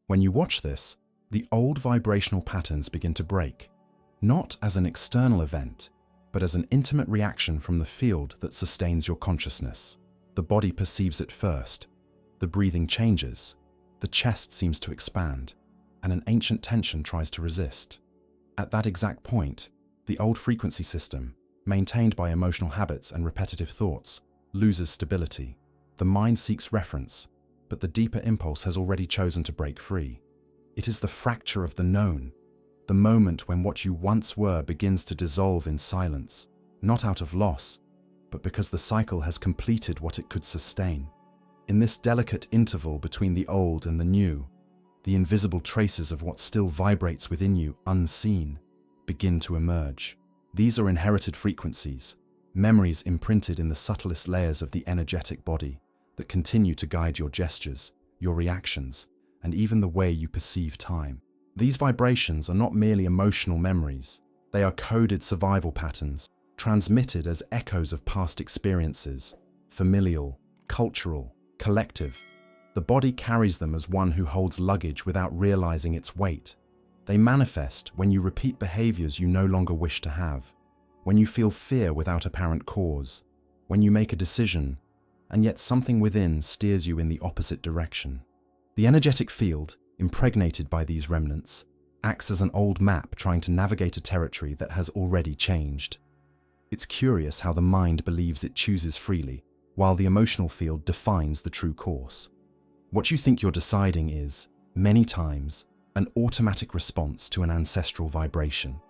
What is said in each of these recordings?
When you watch this, the old vibrational patterns begin to break, not as an external event, but as an intimate reaction from the field that sustains your consciousness. The body perceives it first. The breathing changes, the chest seems to expand, and an ancient tension tries to resist. At that exact point, the old frequency system, maintained by emotional habits and repetitive thoughts, loses stability. The mind seeks reference, but the deeper impulse has already chosen to break free. It is the fracture of the known, the moment when what you once were begins to dissolve in silence, not out of loss, but because the cycle has completed what it could sustain. In this delicate interval between the old and the new, the invisible traces of what still vibrates within you unseen begin to emerge. These are inherited frequencies, memories imprinted in the subtlest layers of the energetic body that continue to guide your gestures, your reactions, and even the way you perceive time. These vibrations are not merely emotional memories. They are coded survival patterns, transmitted as echoes of past experiences, familial, cultural, collective. The body carries them as one who holds luggage without realizing its weight. They manifest when you repeat behaviors you no longer wish to have, when you feel fear without apparent cause, when you make a decision, and yet something within steers you in the opposite direction. The energetic field, impregnated by these remnants, acts as an old map trying to navigate a territory that has already changed. It's curious how the mind believes it chooses freely, while the emotional field defines the true course. What you think you're deciding is, many times, an automatic response to an ancestral vibration.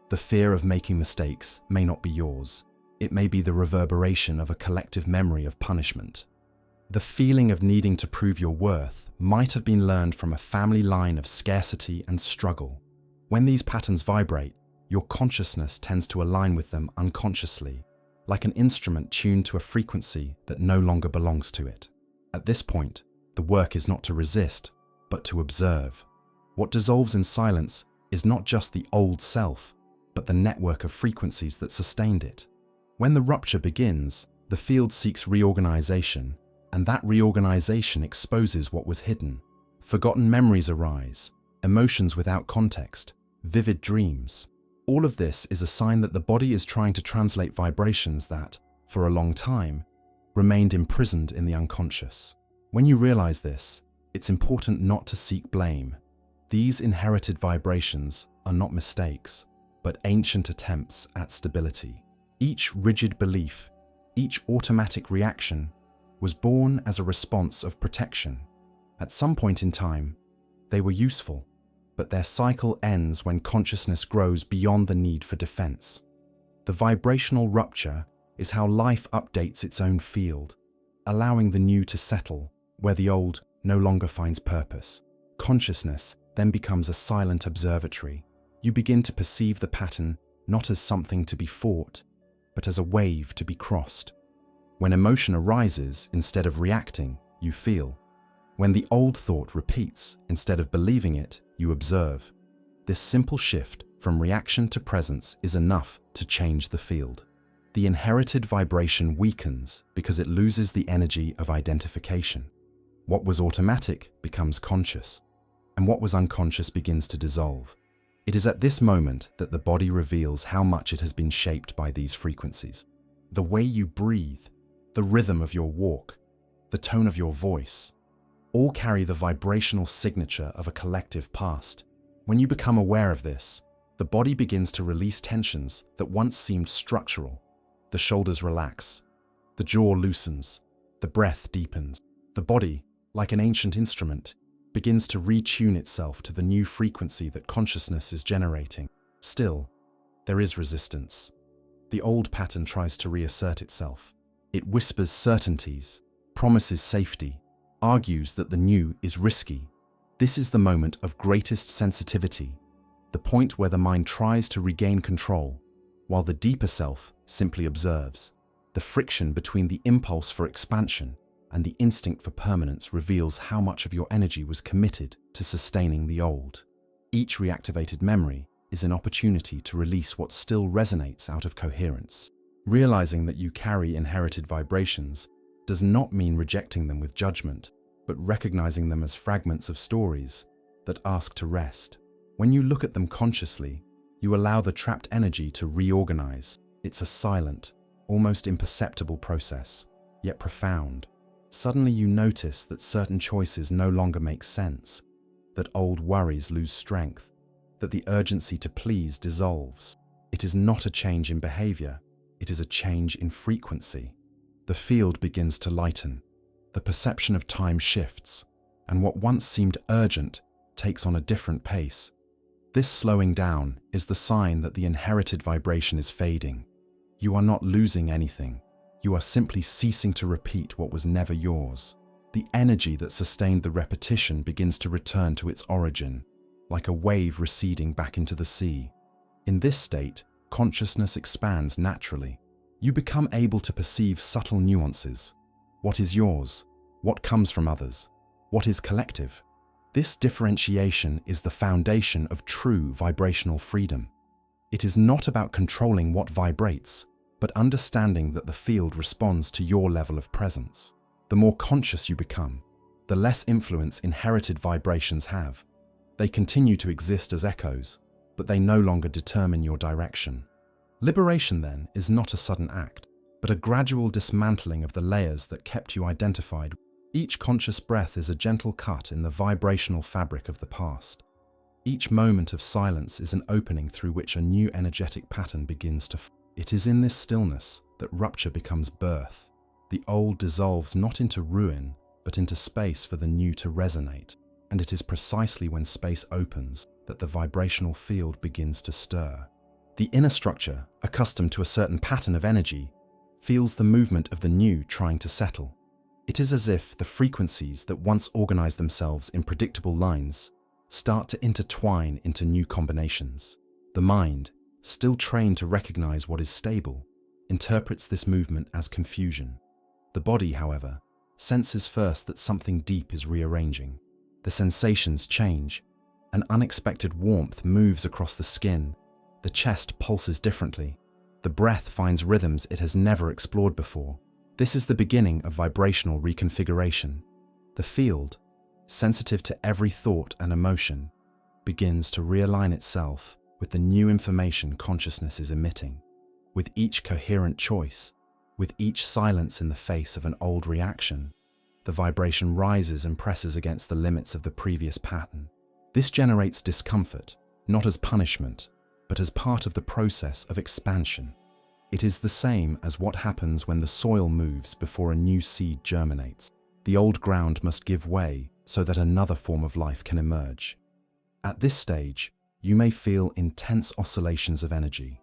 The fear of making mistakes may not be yours. It may be the reverberation of a collective memory of punishment. The feeling of needing to prove your worth might have been learned from a family line of scarcity and struggle. When these patterns vibrate, your consciousness tends to align with them unconsciously, like an instrument tuned to a frequency that no longer belongs to it. At this point, the work is not to resist, but to observe. What dissolves in silence is not just the old self, but the network of frequencies that sustained it. When the rupture begins, the field seeks reorganization, and that reorganization exposes what was hidden. Forgotten memories arise, emotions without context, vivid dreams. All of this is a sign that the body is trying to translate vibrations that, for a long time, remained imprisoned in the unconscious. When you realize this, it's important not to seek blame. These inherited vibrations are not mistakes, but ancient attempts at stability. Each rigid belief, each automatic reaction, was born as a response of protection. At some point in time, they were useful, but their cycle ends when consciousness grows beyond the need for defense. The vibrational rupture is how life updates its own field, allowing the new to settle where the old no longer finds purpose. Consciousness then becomes a silent observatory. You begin to perceive the pattern not as something to be fought, but as a wave to be crossed. When emotion arises, instead of reacting, you feel. When the old thought repeats, instead of believing it, you observe. This simple shift from reaction to presence is enough to change the field. The inherited vibration weakens because it loses the energy of identification. What was automatic becomes conscious, and what was unconscious begins to dissolve. It is at this moment that the body reveals how much it has been shaped by these frequencies. The way you breathe, the rhythm of your walk, the tone of your voice, all carry the vibrational signature of a collective past. When you become aware of this, the body begins to release tensions that once seemed structural. The shoulders relax, the jaw loosens, the breath deepens. The body, like an ancient instrument, begins to retune itself to the new frequency that consciousness is generating. Still, there is resistance. The old pattern tries to reassert itself. It whispers certainties, promises safety, argues that the new is risky. This is the moment of greatest sensitivity, the point where the mind tries to regain control, while the deeper self simply observes. The friction between the impulse for expansion and the instinct for permanence reveals how much of your energy was committed to sustaining the old. Each reactivated memory is an opportunity to release what still resonates out of coherence. Realizing that you carry inherited vibrations does not mean rejecting them with judgment, but recognizing them as fragments of stories that ask to rest. When you look at them consciously, you allow the trapped energy to reorganize. It's a silent, almost imperceptible process, yet profound. Suddenly you notice that certain choices no longer make sense, that old worries lose strength, that the urgency to please dissolves. It is not a change in behavior, it is a change in frequency. The field begins to lighten, the perception of time shifts, and what once seemed urgent takes on a different pace. This slowing down is the sign that the inherited vibration is fading. You are not losing anything. You are simply ceasing to repeat what was never yours. The energy that sustained the repetition begins to return to its origin, like a wave receding back into the sea. In this state, consciousness expands naturally. You become able to perceive subtle nuances. What is yours? What comes from others? What is collective? This differentiation is the foundation of true vibrational freedom. It is not about controlling what vibrates, but understanding that the field responds to your level of presence. The more conscious you become, the less influence inherited vibrations have. They continue to exist as echoes, but they no longer determine your direction. Liberation, then, is not a sudden act, but a gradual dismantling of the layers that kept you identified. Each conscious breath is a gentle cut in the vibrational fabric of the past. Each moment of silence is an opening through which a new energetic pattern begins to form. It is in this stillness that rupture becomes birth. The old dissolves not into ruin, but into space for the new to resonate. And it is precisely when space opens that the vibrational field begins to stir. The inner structure, accustomed to a certain pattern of energy, feels the movement of the new trying to settle. It is as if the frequencies that once organized themselves in predictable lines start to intertwine into new combinations. The mind, still trained to recognize what is stable, interprets this movement as confusion. The body, however, senses first that something deep is rearranging. The sensations change. An unexpected warmth moves across the skin. The chest pulses differently. The breath finds rhythms it has never explored before. This is the beginning of vibrational reconfiguration. The field, sensitive to every thought and emotion, begins to realign itself with the new information consciousness is emitting. With each coherent choice, with each silence in the face of an old reaction, the vibration rises and presses against the limits of the previous pattern. This generates discomfort, not as punishment, but as part of the process of expansion. It is the same as what happens when the soil moves before a new seed germinates. The old ground must give way so that another form of life can emerge. At this stage, you may feel intense oscillations of energy,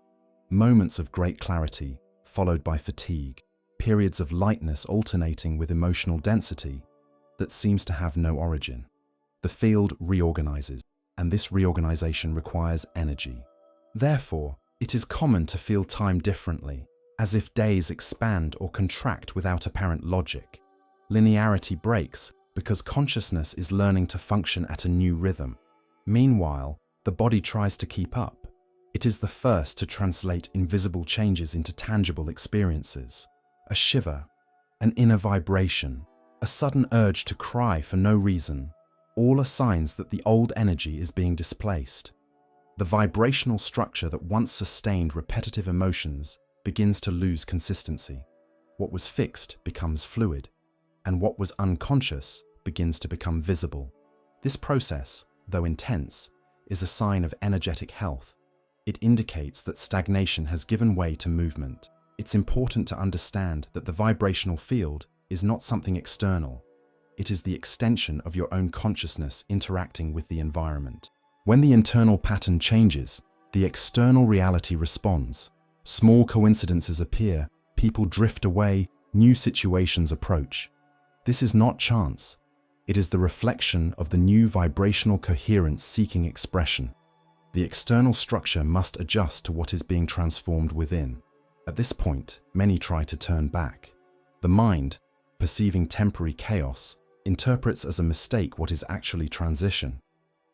moments of great clarity followed by fatigue, periods of lightness alternating with emotional density that seems to have no origin. The field reorganizes, and this reorganization requires energy. Therefore, it is common to feel time differently, as if days expand or contract without apparent logic. Linearity breaks because consciousness is learning to function at a new rhythm. Meanwhile, the body tries to keep up. It is the first to translate invisible changes into tangible experiences. A shiver, an inner vibration, a sudden urge to cry for no reason, all are signs that the old energy is being displaced. The vibrational structure that once sustained repetitive emotions begins to lose consistency. What was fixed becomes fluid, and what was unconscious begins to become visible. This process, though intense, is a sign of energetic health. It indicates that stagnation has given way to movement. It's important to understand that the vibrational field is not something external. It is the extension of your own consciousness interacting with the environment. When the internal pattern changes, the external reality responds. Small coincidences appear, people drift away, new situations approach. This is not chance. It is the reflection of the new vibrational coherence seeking expression. The external structure must adjust to what is being transformed within. At this point, many try to turn back. The mind, perceiving temporary chaos, interprets as a mistake what is actually transition.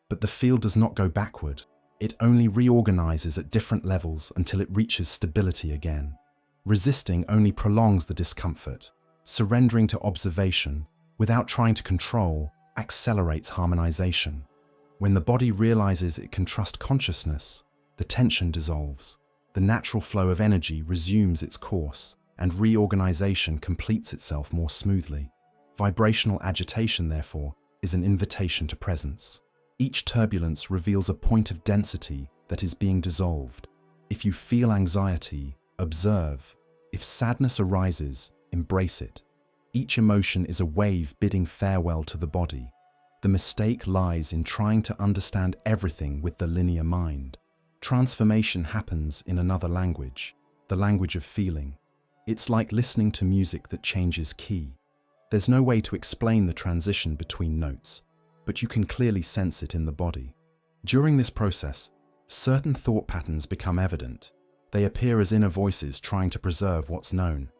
But the field does not go backward. It only reorganizes at different levels until it reaches stability again. Resisting only prolongs the discomfort. Surrendering to observation, without trying to control, accelerates harmonization. When the body realizes it can trust consciousness, the tension dissolves. The natural flow of energy resumes its course, and reorganization completes itself more smoothly. Vibrational agitation, therefore, is an invitation to presence. Each turbulence reveals a point of density that is being dissolved. If you feel anxiety, observe. If sadness arises, embrace it. Each emotion is a wave bidding farewell to the body. The mistake lies in trying to understand everything with the linear mind. Transformation happens in another language, the language of feeling. It's like listening to music that changes key. There's no way to explain the transition between notes, but you can clearly sense it in the body. During this process, certain thought patterns become evident. They appear as inner voices trying to preserve what's known.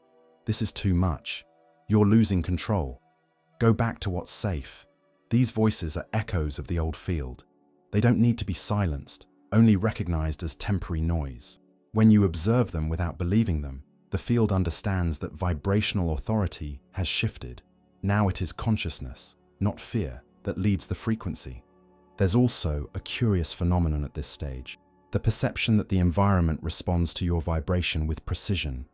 This is too much. You're losing control. Go back to what's safe. These voices are echoes of the old field. They don't need to be silenced, only recognized as temporary noise. When you observe them without believing them, the field understands that vibrational authority has shifted. Now it is consciousness, not fear, that leads the frequency. There's also a curious phenomenon at this stage, the perception that the environment responds to your vibration with precision.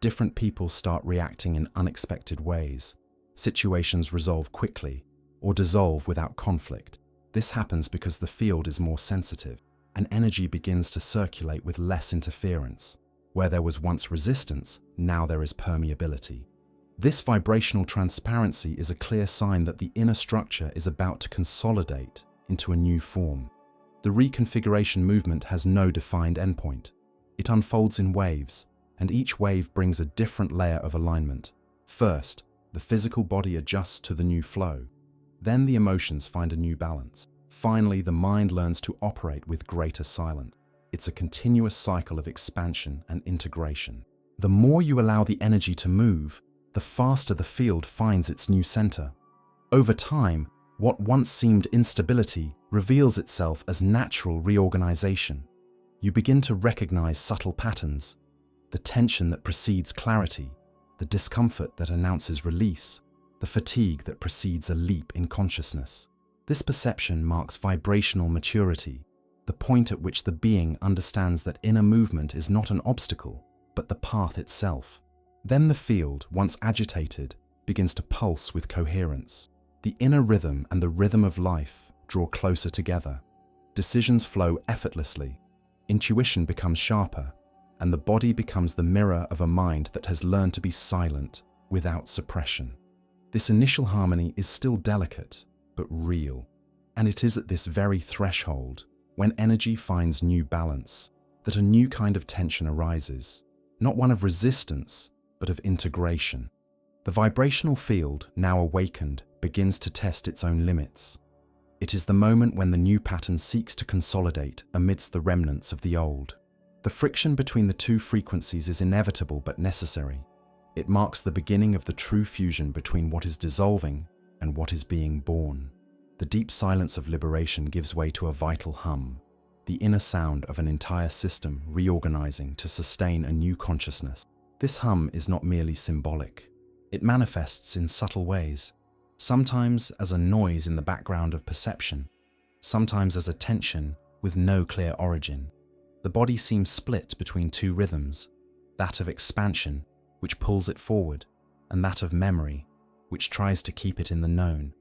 Different people start reacting in unexpected ways. Situations resolve quickly or dissolve without conflict. This happens because the field is more sensitive, and energy begins to circulate with less interference. Where there was once resistance, now there is permeability. This vibrational transparency is a clear sign that the inner structure is about to consolidate into a new form. The reconfiguration movement has no defined endpoint. It unfolds in waves, and each wave brings a different layer of alignment. First, the physical body adjusts to the new flow. Then the emotions find a new balance. Finally, the mind learns to operate with greater silence. It's a continuous cycle of expansion and integration. The more you allow the energy to move, the faster the field finds its new center. Over time, what once seemed instability reveals itself as natural reorganization. You begin to recognize subtle patterns, the tension that precedes clarity, the discomfort that announces release, the fatigue that precedes a leap in consciousness. This perception marks vibrational maturity, the point at which the being understands that inner movement is not an obstacle, but the path itself. Then the field, once agitated, begins to pulse with coherence. The inner rhythm and the rhythm of life draw closer together. Decisions flow effortlessly. Intuition becomes sharper, and the body becomes the mirror of a mind that has learned to be silent without suppression. This initial harmony is still delicate, but real. And it is at this very threshold, when energy finds new balance, that a new kind of tension arises, not one of resistance, but of integration. The vibrational field, now awakened, begins to test its own limits. It is the moment when the new pattern seeks to consolidate amidst the remnants of the old. The friction between the two frequencies is inevitable but necessary. It marks the beginning of the true fusion between what is dissolving and what is being born. The deep silence of liberation gives way to a vital hum, the inner sound of an entire system reorganizing to sustain a new consciousness. This hum is not merely symbolic. It manifests in subtle ways, sometimes as a noise in the background of perception, sometimes as a tension with no clear origin. The body seems split between two rhythms, that of expansion, which pulls it forward, and that of memory, which tries to keep it in the known.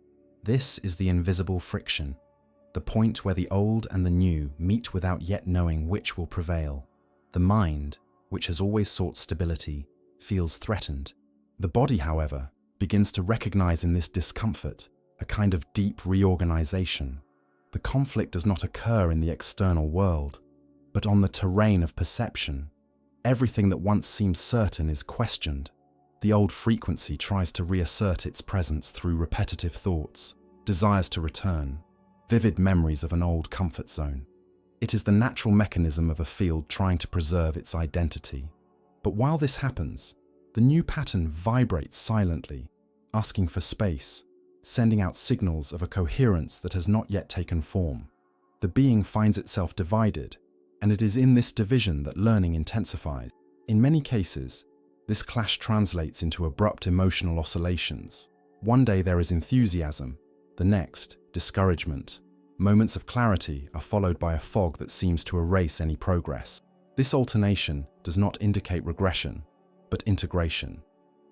This is the invisible friction, the point where the old and the new meet without yet knowing which will prevail. The mind, which has always sought stability, feels threatened. The body, however, begins to recognize in this discomfort a kind of deep reorganization. The conflict does not occur in the external world, but on the terrain of perception. Everything that once seemed certain is questioned. The old frequency tries to reassert its presence through repetitive thoughts, desires to return, vivid memories of an old comfort zone. It is the natural mechanism of a field trying to preserve its identity. But while this happens, the new pattern vibrates silently, asking for space, sending out signals of a coherence that has not yet taken form. The being finds itself divided, and it is in this division that learning intensifies. In many cases, this clash translates into abrupt emotional oscillations. One day there is enthusiasm, the next, discouragement. Moments of clarity are followed by a fog that seems to erase any progress. This alternation does not indicate regression, but integration.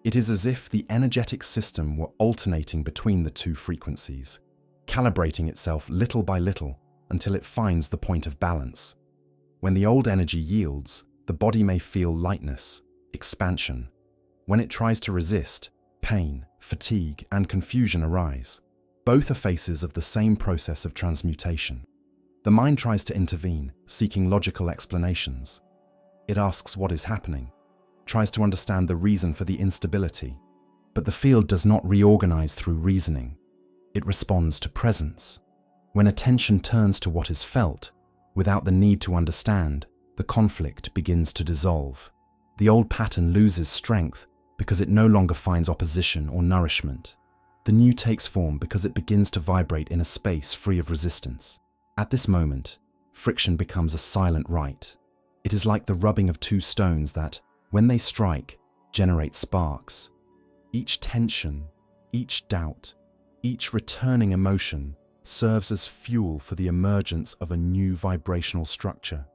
It is as if the energetic system were alternating between the two frequencies, calibrating itself little by little until it finds the point of balance. When the old energy yields, the body may feel lightness, expansion. When it tries to resist, pain, fatigue, and confusion arise. Both are phases of the same process of transmutation. The mind tries to intervene, seeking logical explanations. It asks what is happening, tries to understand the reason for the instability. But the field does not reorganize through reasoning. It responds to presence. When attention turns to what is felt, without the need to understand, the conflict begins to dissolve. The old pattern loses strength because it no longer finds opposition or nourishment. The new takes form because it begins to vibrate in a space free of resistance. At this moment, friction becomes a silent rite. It is like the rubbing of two stones that, when they strike, generate sparks. Each tension, each doubt, each returning emotion serves as fuel for the emergence of a new vibrational structure.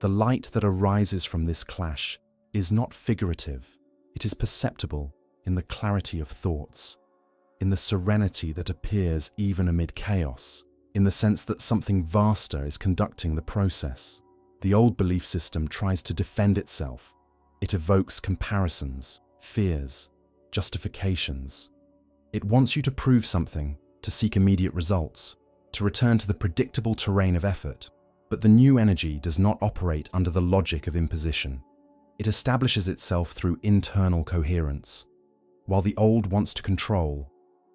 The light that arises from this clash is not figurative. It is perceptible in the clarity of thoughts, in the serenity that appears even amid chaos, in the sense that something vaster is conducting the process. The old belief system tries to defend itself. It evokes comparisons, fears, justifications. It wants you to prove something, to seek immediate results, to return to the predictable terrain of effort. But the new energy does not operate under the logic of imposition. It establishes itself through internal coherence. While the old wants to control,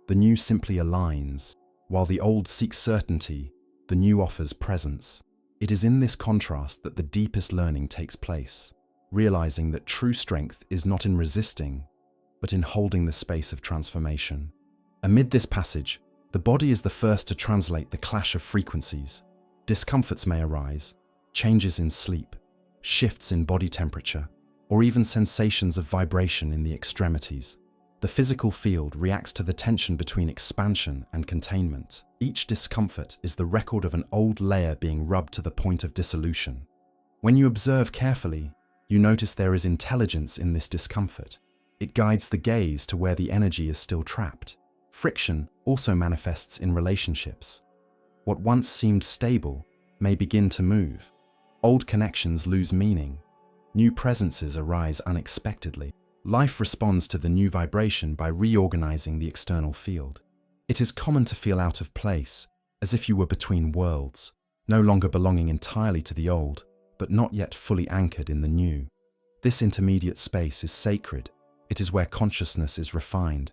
the new simply aligns. While the old seeks certainty, the new offers presence. It is in this contrast that the deepest learning takes place, realizing that true strength is not in resisting, but in holding the space of transformation. Amid this passage, the body is the first to translate the clash of frequencies. Discomforts may arise, changes in sleep, shifts in body temperature, or even sensations of vibration in the extremities. The physical field reacts to the tension between expansion and containment. Each discomfort is the record of an old layer being rubbed to the point of dissolution. When you observe carefully, you notice there is intelligence in this discomfort. It guides the gaze to where the energy is still trapped. Friction also manifests in relationships. What once seemed stable may begin to move. Old connections lose meaning. New presences arise unexpectedly. Life responds to the new vibration by reorganizing the external field. It is common to feel out of place, as if you were between worlds, no longer belonging entirely to the old, but not yet fully anchored in the new. This intermediate space is sacred. It is where consciousness is refined.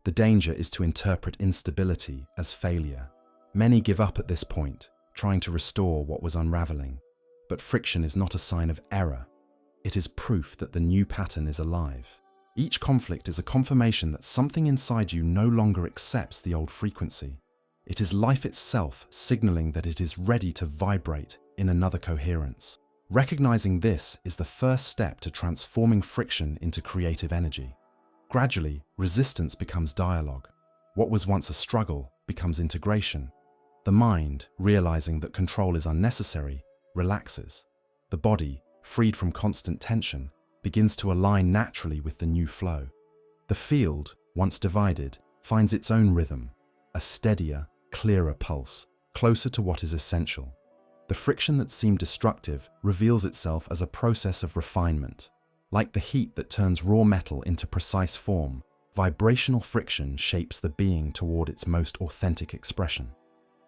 The danger is to interpret instability as failure. Many give up at this point, trying to restore what was unraveling. But friction is not a sign of error. It is proof that the new pattern is alive. Each conflict is a confirmation that something inside you no longer accepts the old frequency. It is life itself signaling that it is ready to vibrate in another coherence. Recognizing this is the first step to transforming friction into creative energy. Gradually, resistance becomes dialogue. What was once a struggle becomes integration. The mind, realizing that control is unnecessary, relaxes. The body, freed from constant tension, begins to align naturally with the new flow. The field, once divided, finds its own rhythm, a steadier, clearer pulse, closer to what is essential. The friction that seemed destructive reveals itself as a process of refinement. Like the heat that turns raw metal into precise form, vibrational friction shapes the being toward its most authentic expression.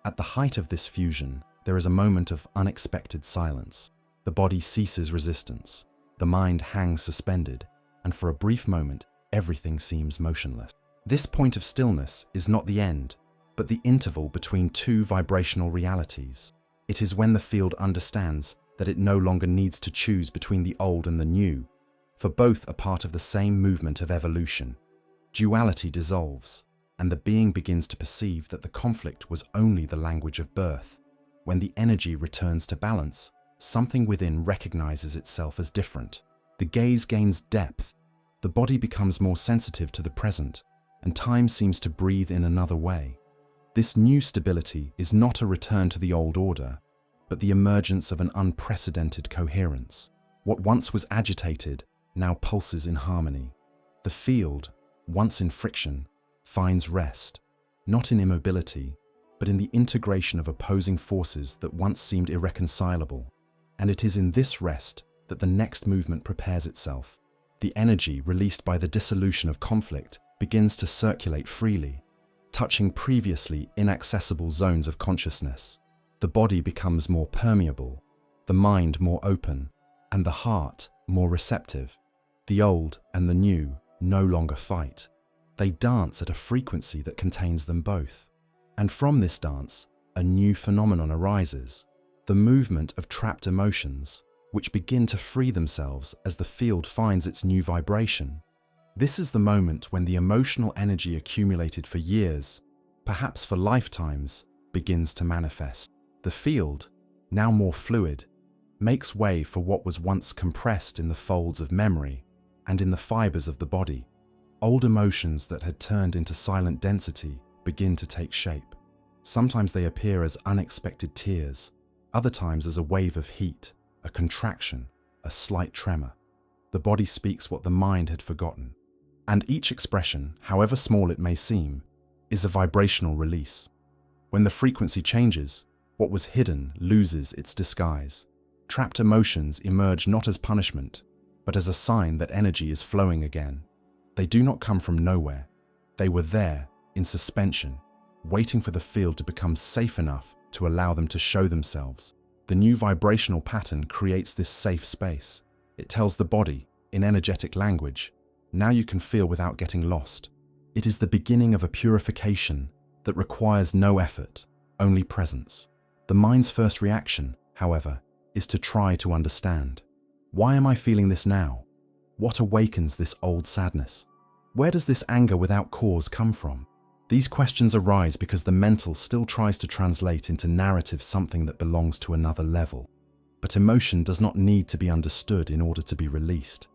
At the height of this fusion, there is a moment of unexpected silence. The body ceases resistance, the mind hangs suspended, and for a brief moment, everything seems motionless. This point of stillness is not the end, but the interval between two vibrational realities. It is when the field understands that it no longer needs to choose between the old and the new, for both are part of the same movement of evolution. Duality dissolves, and the being begins to perceive that the conflict was only the language of birth. When the energy returns to balance, something within recognizes itself as different. The gaze gains depth, the body becomes more sensitive to the present, and time seems to breathe in another way. This new stability is not a return to the old order, but the emergence of an unprecedented coherence. What once was agitated now pulses in harmony. The field, once in friction, finds rest, not in immobility, but in the integration of opposing forces that once seemed irreconcilable. And it is in this rest that the next movement prepares itself. The energy released by the dissolution of conflict begins to circulate freely, touching previously inaccessible zones of consciousness. The body becomes more permeable, the mind more open, and the heart more receptive. The old and the new no longer fight. They dance at a frequency that contains them both. And from this dance, a new phenomenon arises, the movement of trapped emotions, which begin to free themselves as the field finds its new vibration. This is the moment when the emotional energy accumulated for years, perhaps for lifetimes, begins to manifest. The field, now more fluid, makes way for what was once compressed in the folds of memory and in the fibers of the body. Old emotions that had turned into silent density begin to take shape. Sometimes they appear as unexpected tears, other times as a wave of heat, a contraction, a slight tremor. The body speaks what the mind had forgotten, and each expression, however small it may seem, is a vibrational release. When the frequency changes, what was hidden loses its disguise. Trapped emotions emerge not as punishment, but as a sign that energy is flowing again. They do not come from nowhere. They were there, in suspension, waiting for the field to become safe enough to allow them to show themselves. The new vibrational pattern creates this safe space. It tells the body, in energetic language, now you can feel without getting lost. It is the beginning of a purification that requires no effort, only presence. The mind's first reaction, however, is to try to understand. Why am I feeling this now? What awakens this old sadness? Where does this anger without cause come from? These questions arise because the mental still tries to translate into narrative something that belongs to another level. But emotion does not need to be understood in order to be released.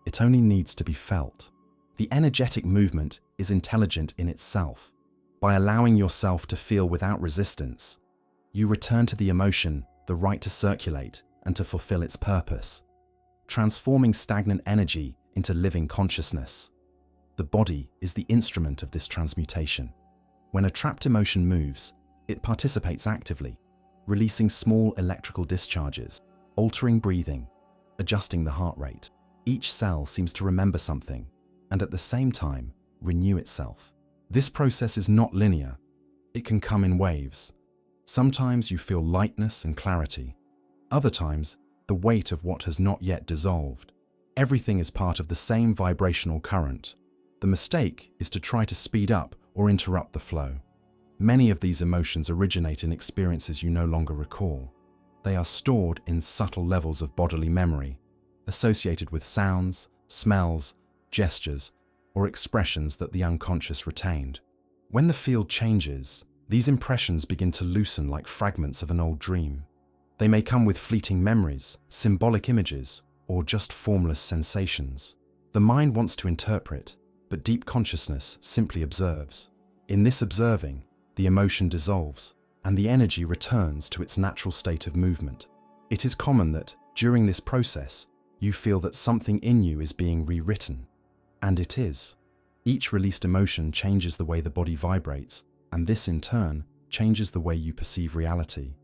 It only needs to be felt. The energetic movement is intelligent in itself. By allowing yourself to feel without resistance, you return to the emotion the right to circulate and to fulfill its purpose, transforming stagnant energy into living consciousness. The body is the instrument of this transmutation. When a trapped emotion moves, it participates actively, releasing small electrical discharges, altering breathing, adjusting the heart rate. Each cell seems to remember something, and at the same time, renew itself. This process is not linear. It can come in waves. Sometimes you feel lightness and clarity. Other times, the weight of what has not yet dissolved. Everything is part of the same vibrational current. The mistake is to try to speed up or interrupt the flow. Many of these emotions originate in experiences you no longer recall. They are stored in subtle levels of bodily memory, associated with sounds, smells, gestures, or expressions that the unconscious retained. When the field changes, these impressions begin to loosen like fragments of an old dream. They may come with fleeting memories, symbolic images, or just formless sensations. The mind wants to interpret, but deep consciousness simply observes. In this observing, the emotion dissolves, and the energy returns to its natural state of movement. It is common that, during this process, you feel that something in you is being rewritten. And it is. Each released emotion changes the way the body vibrates, and this in turn changes the way you perceive reality.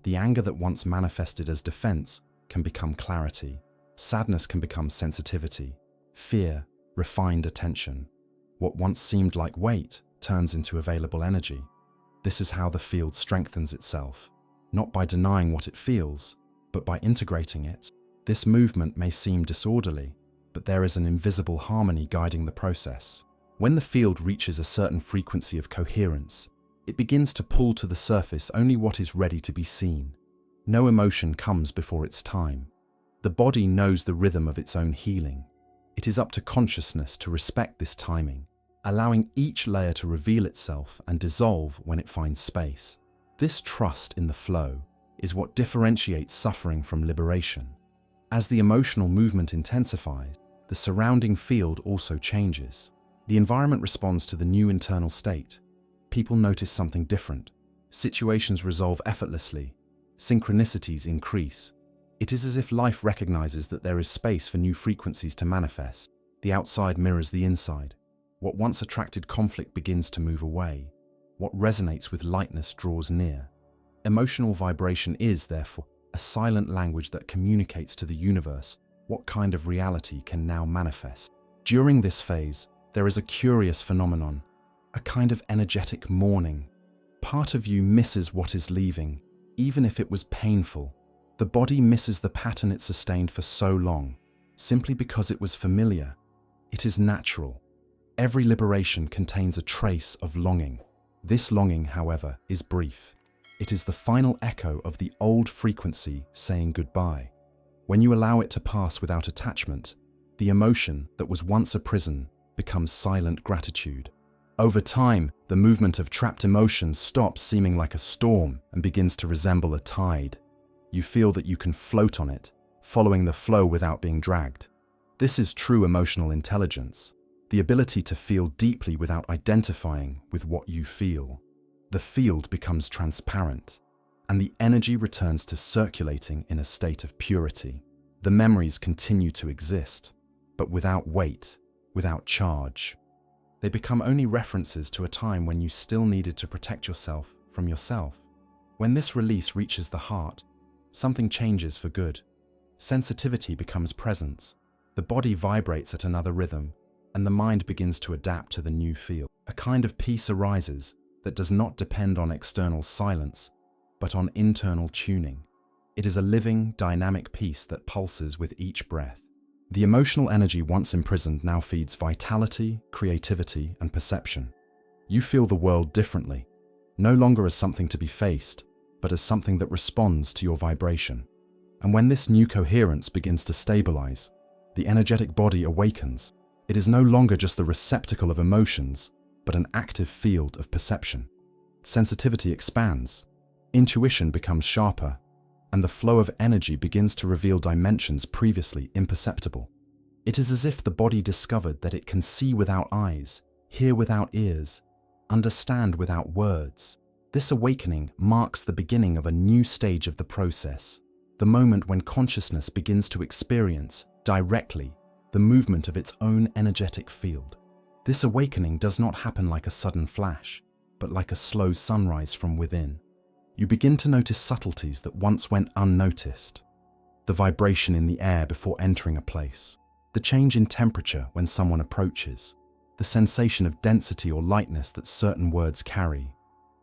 The anger that once manifested as defense can become clarity. Sadness can become sensitivity. Fear, refined attention. What once seemed like weight turns into available energy. This is how the field strengthens itself, not by denying what it feels, but by integrating it. This movement may seem disorderly, but there is an invisible harmony guiding the process. When the field reaches a certain frequency of coherence, it begins to pull to the surface only what is ready to be seen. No emotion comes before its time. The body knows the rhythm of its own healing. It is up to consciousness to respect this timing, allowing each layer to reveal itself and dissolve when it finds space. This trust in the flow is what differentiates suffering from liberation. As the emotional movement intensifies, the surrounding field also changes. The environment responds to the new internal state. People notice something different. Situations resolve effortlessly. Synchronicities increase. It is as if life recognizes that there is space for new frequencies to manifest. The outside mirrors the inside. What once attracted conflict begins to move away. What resonates with lightness draws near. Emotional vibration is, therefore, a silent language that communicates to the universe what kind of reality can now manifest. During this phase, there is a curious phenomenon, a kind of energetic mourning. Part of you misses what is leaving, even if it was painful. The body misses the pattern it sustained for so long, simply because it was familiar. It is natural. Every liberation contains a trace of longing. This longing, however, is brief. It is the final echo of the old frequency saying goodbye. When you allow it to pass without attachment, the emotion that was once a prison becomes silent gratitude. Over time, the movement of trapped emotions stops seeming like a storm and begins to resemble a tide. You feel that you can float on it, following the flow without being dragged. This is true emotional intelligence, the ability to feel deeply without identifying with what you feel. The field becomes transparent, and the energy returns to circulating in a state of purity. The memories continue to exist, but without weight, without charge. They become only references to a time when you still needed to protect yourself from yourself. When this release reaches the heart, something changes for good. Sensitivity becomes presence. The body vibrates at another rhythm, and the mind begins to adapt to the new field. A kind of peace arises that does not depend on external silence, but on internal tuning. It is a living, dynamic peace that pulses with each breath. The emotional energy once imprisoned now feeds vitality, creativity, and perception. You feel the world differently, no longer as something to be faced, but as something that responds to your vibration. And when this new coherence begins to stabilize, the energetic body awakens. It is no longer just the receptacle of emotions, but an active field of perception. Sensitivity expands, intuition becomes sharper, and the flow of energy begins to reveal dimensions previously imperceptible. It is as if the body discovered that it can see without eyes, hear without ears, understand without words. This awakening marks the beginning of a new stage of the process, the moment when consciousness begins to experience, directly, the movement of its own energetic field. This awakening does not happen like a sudden flash, but like a slow sunrise from within. You begin to notice subtleties that once went unnoticed. The vibration in the air before entering a place, the change in temperature when someone approaches, the sensation of density or lightness that certain words carry.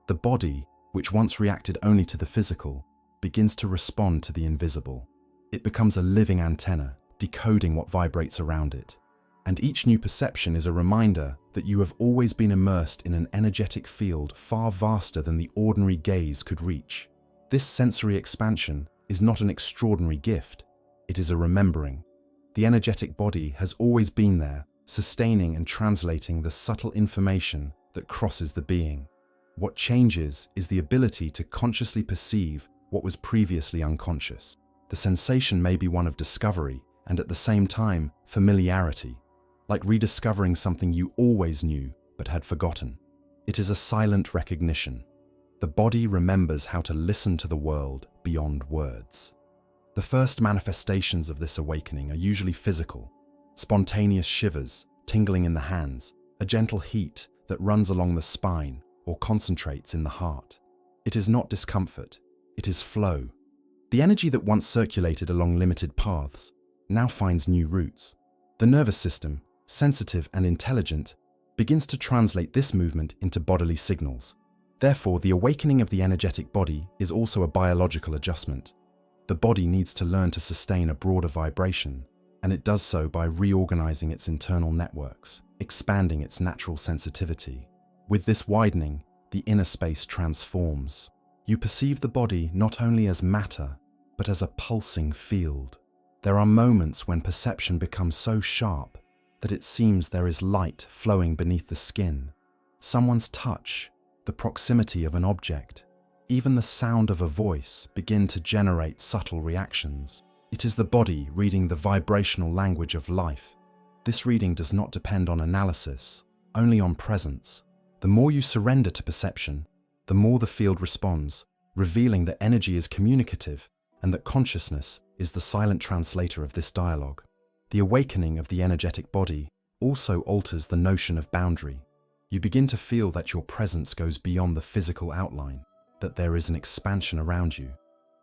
The body, which once reacted only to the physical, begins to respond to the invisible. It becomes a living antenna, decoding what vibrates around it. And each new perception is a reminder that you have always been immersed in an energetic field far vaster than the ordinary gaze could reach. This sensory expansion is not an extraordinary gift, it is a remembering. The energetic body has always been there, sustaining and translating the subtle information that crosses the being. What changes is the ability to consciously perceive what was previously unconscious. The sensation may be one of discovery and at the same time familiarity, like rediscovering something you always knew but had forgotten. It is a silent recognition. The body remembers how to listen to the world beyond words. The first manifestations of this awakening are usually physical, spontaneous shivers, tingling in the hands, a gentle heat that runs along the spine or concentrates in the heart. It is not discomfort, it is flow. The energy that once circulated along limited paths now finds new routes. The nervous system, sensitive and intelligent, begins to translate this movement into bodily signals. Therefore, the awakening of the energetic body is also a biological adjustment. The body needs to learn to sustain a broader vibration, and it does so by reorganizing its internal networks, expanding its natural sensitivity. With this widening, the inner space transforms. You perceive the body not only as matter, but as a pulsing field. There are moments when perception becomes so sharp that it seems there is light flowing beneath the skin. Someone's touch, the proximity of an object, even the sound of a voice begin to generate subtle reactions. It is the body reading the vibrational language of life. This reading does not depend on analysis, only on presence. The more you surrender to perception, the more the field responds, revealing that energy is communicative and that consciousness is the silent translator of this dialogue. The awakening of the energetic body also alters the notion of boundary. You begin to feel that your presence goes beyond the physical outline, that there is an expansion around you,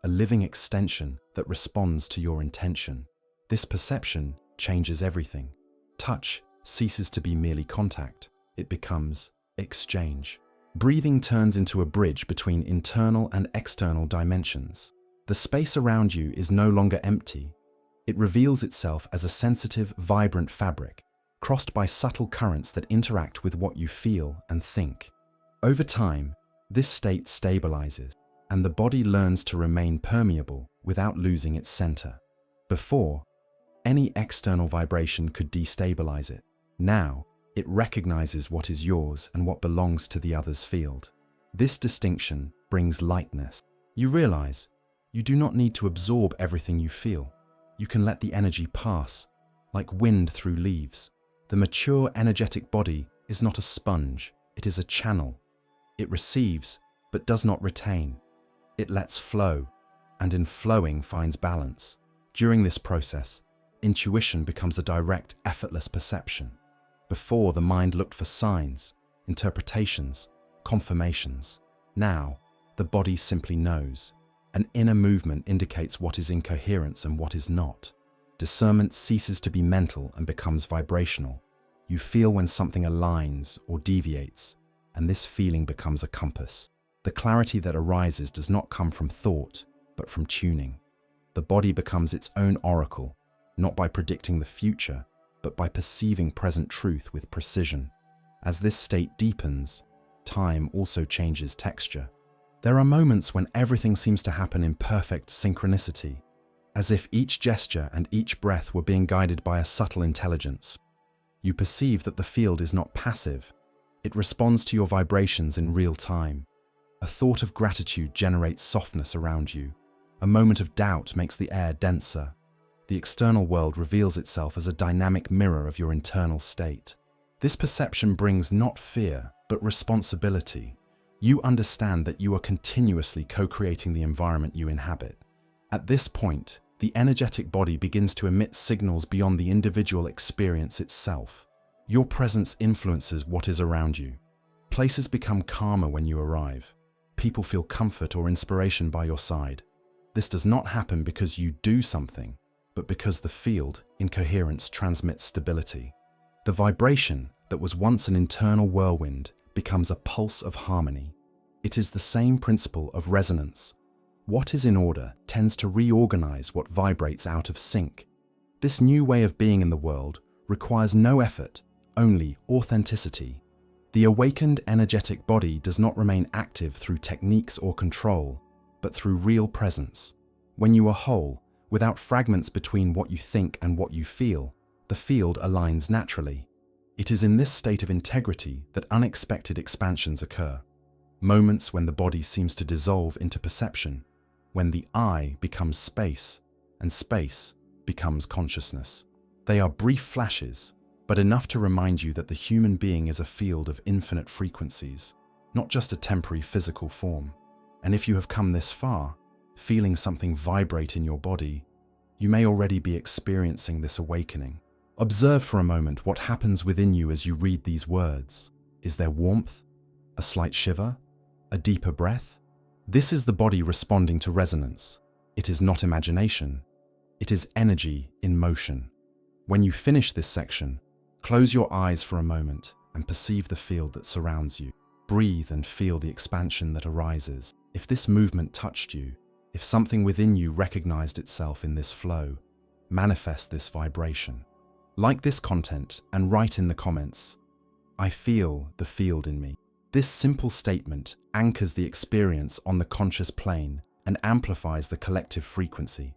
a living extension that responds to your intention. This perception changes everything. Touch ceases to be merely contact, it becomes exchange. Breathing turns into a bridge between internal and external dimensions. The space around you is no longer empty. It reveals itself as a sensitive, vibrant fabric, crossed by subtle currents that interact with what you feel and think. Over time, this state stabilizes, and the body learns to remain permeable without losing its center. Before, any external vibration could destabilize it. Now, it recognizes what is yours and what belongs to the other's field. This distinction brings lightness. You realize you do not need to absorb everything you feel. You can let the energy pass, like wind through leaves. The mature, energetic body is not a sponge, it is a channel. It receives, but does not retain. It lets flow, and in flowing finds balance. During this process, intuition becomes a direct, effortless perception. Before, the mind looked for signs, interpretations, confirmations. Now, the body simply knows. An inner movement indicates what is in coherence and what is not. Discernment ceases to be mental and becomes vibrational. You feel when something aligns or deviates, and this feeling becomes a compass. The clarity that arises does not come from thought, but from tuning. The body becomes its own oracle, not by predicting the future, but by perceiving present truth with precision. As this state deepens, time also changes texture. There are moments when everything seems to happen in perfect synchronicity, as if each gesture and each breath were being guided by a subtle intelligence. You perceive that the field is not passive. It responds to your vibrations in real time. A thought of gratitude generates softness around you. A moment of doubt makes the air denser. The external world reveals itself as a dynamic mirror of your internal state. This perception brings not fear, but responsibility. You understand that you are continuously co-creating the environment you inhabit. At this point, the energetic body begins to emit signals beyond the individual experience itself. Your presence influences what is around you. Places become calmer when you arrive. People feel comfort or inspiration by your side. This does not happen because you do something, but because the field, in coherence, transmits stability. The vibration that was once an internal whirlwind becomes a pulse of harmony. It is the same principle of resonance. What is in order tends to reorganize what vibrates out of sync. This new way of being in the world requires no effort, only authenticity. The awakened energetic body does not remain active through techniques or control, but through real presence. When you are whole, without fragments between what you think and what you feel, the field aligns naturally. It is in this state of integrity that unexpected expansions occur. Moments when the body seems to dissolve into perception, when the I becomes space, and space becomes consciousness. They are brief flashes, but enough to remind you that the human being is a field of infinite frequencies, not just a temporary physical form. And if you have come this far, feeling something vibrate in your body, you may already be experiencing this awakening. Observe for a moment what happens within you as you read these words. Is there warmth? A slight shiver? A deeper breath? This is the body responding to resonance. It is not imagination. It is energy in motion. When you finish this section, close your eyes for a moment and perceive the field that surrounds you. Breathe and feel the expansion that arises. If this movement touched you, if something within you recognized itself in this flow, manifest this vibration. Like this content and write in the comments, I feel the field in me. This simple statement anchors the experience on the conscious plane and amplifies the collective frequency.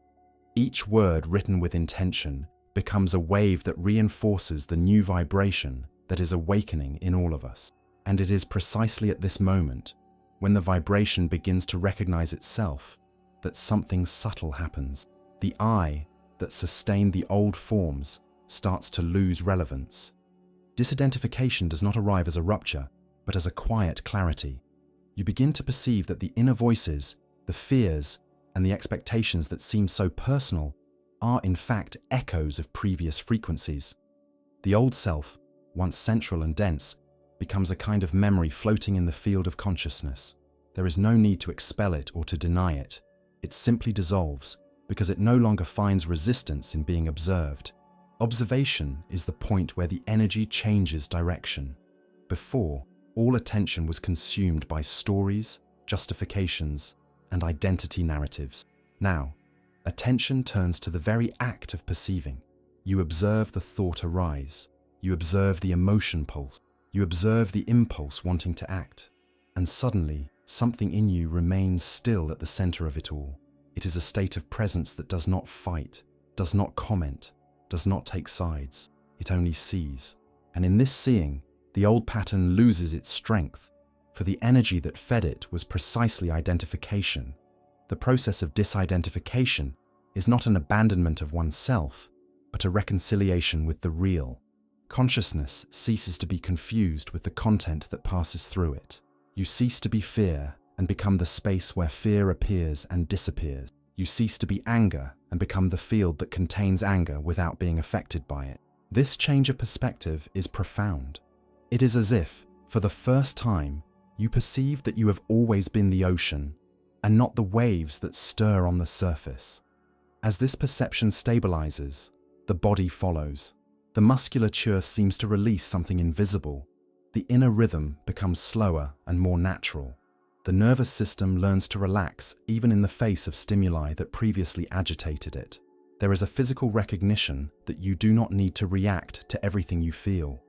Each word written with intention becomes a wave that reinforces the new vibration that is awakening in all of us. And it is precisely at this moment, when the vibration begins to recognize itself, that something subtle happens. The I that sustained the old forms starts to lose relevance. Disidentification does not arrive as a rupture, but as a quiet clarity. You begin to perceive that the inner voices, the fears, and the expectations that seem so personal are in fact echoes of previous frequencies. The old self, once central and dense, becomes a kind of memory floating in the field of consciousness. There is no need to expel it or to deny it. It simply dissolves because it no longer finds resistance in being observed. Observation is the point where the energy changes direction. Before, all attention was consumed by stories, justifications, and identity narratives. Now, attention turns to the very act of perceiving. You observe the thought arise. You observe the emotion pulse. You observe the impulse wanting to act. And suddenly, something in you remains still at the center of it all. It is a state of presence that does not fight, does not comment, does not take sides. It only sees. And in this seeing, the old pattern loses its strength, for the energy that fed it was precisely identification. The process of disidentification is not an abandonment of oneself, but a reconciliation with the real. Consciousness ceases to be confused with the content that passes through it. You cease to be fear and become the space where fear appears and disappears. You cease to be anger and become the field that contains anger without being affected by it. This change of perspective is profound. It is as if, for the first time, you perceive that you have always been the ocean and not the waves that stir on the surface. As this perception stabilizes, the body follows. The musculature seems to release something invisible. The inner rhythm becomes slower and more natural. The nervous system learns to relax even in the face of stimuli that previously agitated it. There is a physical recognition that you do not need to react to everything you feel.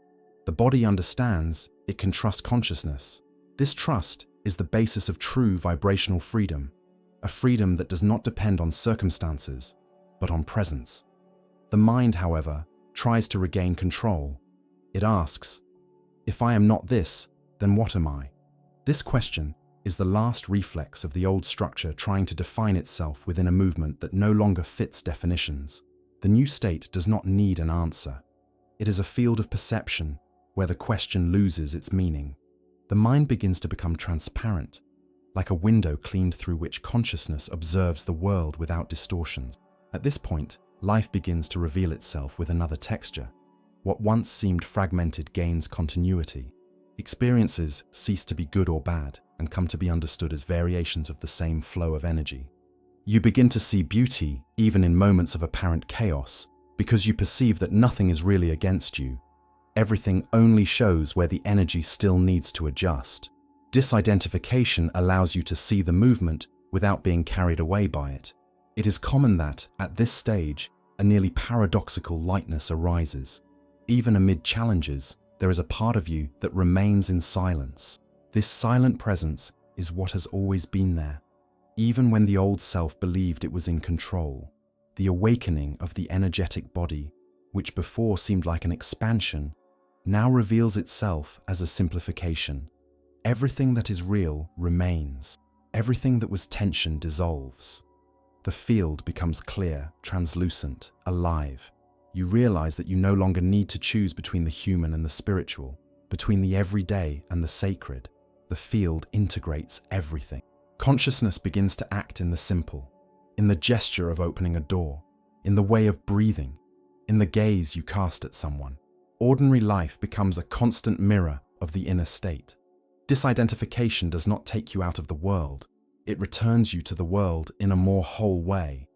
The body understands it can trust consciousness. This trust is the basis of true vibrational freedom, a freedom that does not depend on circumstances, but on presence. The mind, however, tries to regain control. It asks, if I am not this, then what am I? This question is the last reflex of the old structure trying to define itself within a movement that no longer fits definitions. The new state does not need an answer. It is a field of perception where the question loses its meaning. The mind begins to become transparent, like a window cleaned through which consciousness observes the world without distortions. At this point, life begins to reveal itself with another texture. What once seemed fragmented gains continuity. Experiences cease to be good or bad and come to be understood as variations of the same flow of energy. You begin to see beauty even in moments of apparent chaos because you perceive that nothing is really against you. Everything only shows where the energy still needs to adjust. Disidentification allows you to see the movement without being carried away by it. It is common that, at this stage, a nearly paradoxical lightness arises. Even amid challenges, there is a part of you that remains in silence. This silent presence is what has always been there, even when the old self believed it was in control. The awakening of the energetic body, which before seemed like an expansion, now reveals itself as a simplification. Everything that is real remains. Everything that was tension dissolves. The field becomes clear, translucent, alive. You realize that you no longer need to choose between the human and the spiritual, between the everyday and the sacred. The field integrates everything. Consciousness begins to act in the simple, in the gesture of opening a door, in the way of breathing, in the gaze you cast at someone. Ordinary life becomes a constant mirror of the inner state. Disidentification does not take you out of the world. It returns you to the world in a more whole way,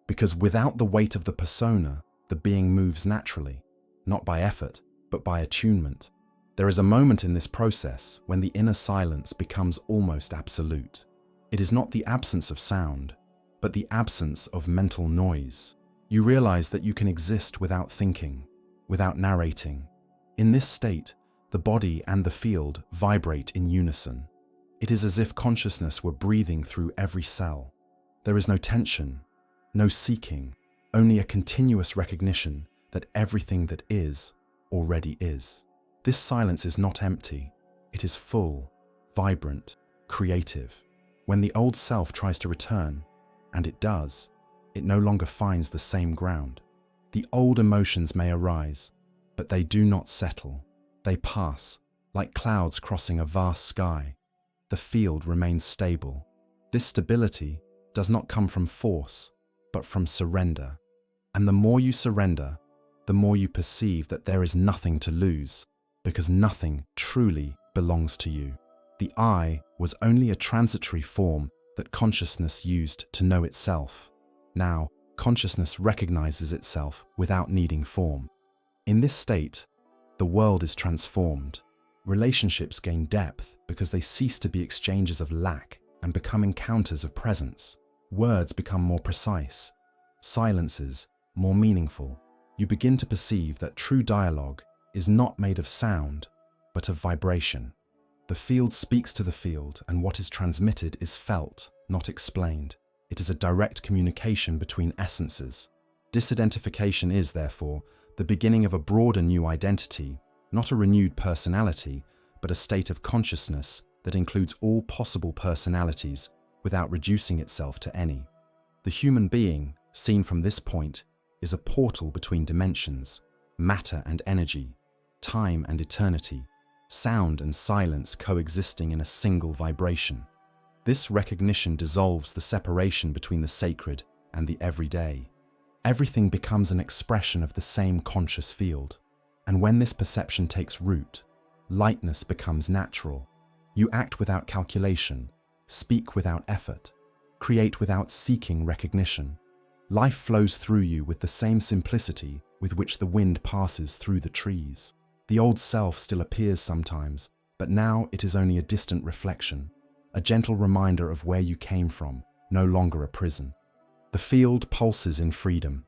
because without the weight of the persona, the being moves naturally, not by effort, but by attunement. There is a moment in this process when the inner silence becomes almost absolute. It is not the absence of sound, but the absence of mental noise. You realize that you can exist without thinking, without narrating. In this state, the body and the field vibrate in unison. It is as if consciousness were breathing through every cell. There is no tension, no seeking, only a continuous recognition that everything that is already is. This silence is not empty. It is full, vibrant, creative. When the old self tries to return, and it does, it no longer finds the same ground. The old emotions may arise, but they do not settle. They pass, like clouds crossing a vast sky. The field remains stable. This stability does not come from force, but from surrender. And the more you surrender, the more you perceive that there is nothing to lose, because nothing truly belongs to you. The I was only a transitory form that consciousness used to know itself. Now, consciousness recognizes itself without needing form. In this state, the world is transformed. Relationships gain depth because they cease to be exchanges of lack and become encounters of presence. Words become more precise, silences more meaningful. You begin to perceive that true dialogue is not made of sound, but of vibration. The field speaks to the field, and what is transmitted is felt, not explained. It is a direct communication between essences. Disidentification is, therefore, the beginning of a broader new identity, not a renewed personality, but a state of consciousness that includes all possible personalities without reducing itself to any. The human being, seen from this point, is a portal between dimensions, matter and energy, time and eternity, sound and silence coexisting in a single vibration. This recognition dissolves the separation between the sacred and the everyday. Everything becomes an expression of the same conscious field. And when this perception takes root, lightness becomes natural. You act without calculation, speak without effort, create without seeking recognition. Life flows through you with the same simplicity with which the wind passes through the trees. The old self still appears sometimes, but now it is only a distant reflection, a gentle reminder of where you came from, no longer a prison. The field pulses in freedom,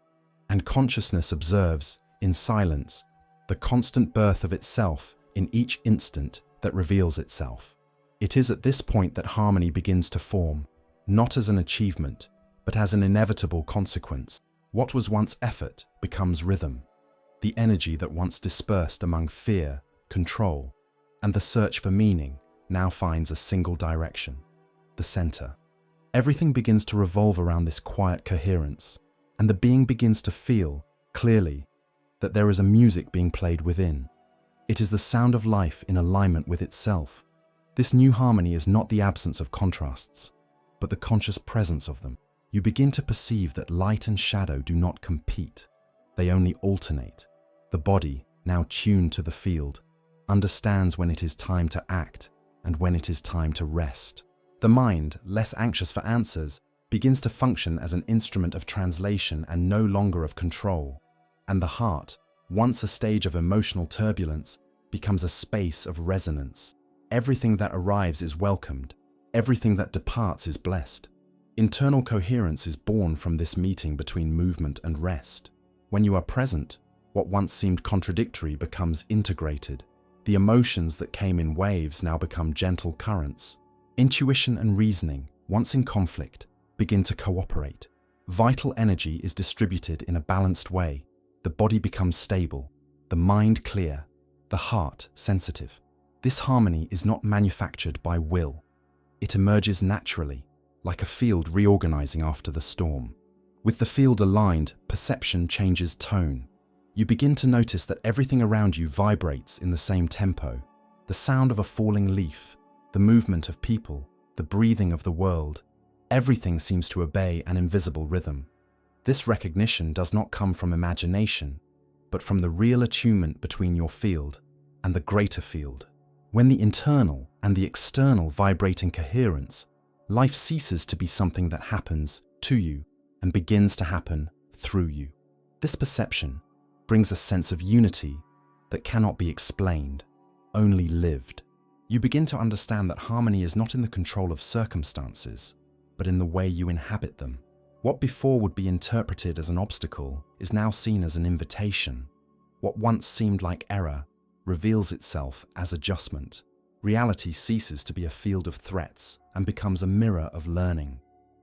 and consciousness observes, in silence, the constant birth of itself in each instant that reveals itself. It is at this point that harmony begins to form, not as an achievement, but as an inevitable consequence. What was once effort becomes rhythm. The energy that once dispersed among fear, control, and the search for meaning now finds a single direction, the center. Everything begins to revolve around this quiet coherence, and the being begins to feel, clearly, that there is a music being played within. It is the sound of life in alignment with itself. This new harmony is not the absence of contrasts, but the conscious presence of them. You begin to perceive that light and shadow do not compete. They only alternate. The body, now tuned to the field, understands when it is time to act and when it is time to rest. The mind, less anxious for answers, begins to function as an instrument of translation and no longer of control. And the heart, once a stage of emotional turbulence, becomes a space of resonance. Everything that arrives is welcomed. Everything that departs is blessed. Internal coherence is born from this meeting between movement and rest. When you are present, what once seemed contradictory becomes integrated. The emotions that came in waves now become gentle currents. Intuition and reasoning, once in conflict, begin to cooperate. Vital energy is distributed in a balanced way. The body becomes stable, the mind clear, the heart sensitive. This harmony is not manufactured by will. It emerges naturally, like a field reorganizing after the storm. With the field aligned, perception changes tone. You begin to notice that everything around you vibrates in the same tempo. The sound of a falling leaf, the movement of people, the breathing of the world, everything seems to obey an invisible rhythm. This recognition does not come from imagination, but from the real attunement between your field and the greater field. When the internal and the external vibrate in coherence, life ceases to be something that happens to you and begins to happen through you. This perception brings a sense of unity that cannot be explained, only lived. You begin to understand that harmony is not in the control of circumstances, but in the way you inhabit them. What before would be interpreted as an obstacle is now seen as an invitation. What once seemed like error reveals itself as adjustment. Reality ceases to be a field of threats and becomes a mirror of learning.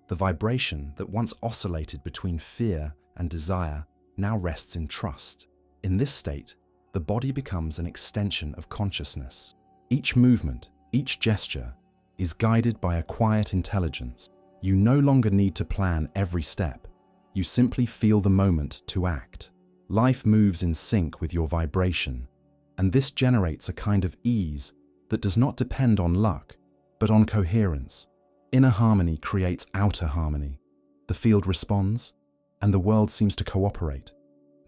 The vibration that once oscillated between fear and desire now rests in trust. In this state, the body becomes an extension of consciousness. Each movement, each gesture, is guided by a quiet intelligence. You no longer need to plan every step. You simply feel the moment to act. Life moves in sync with your vibration. And this generates a kind of ease that does not depend on luck, but on coherence. Inner harmony creates outer harmony. The field responds, and the world seems to cooperate,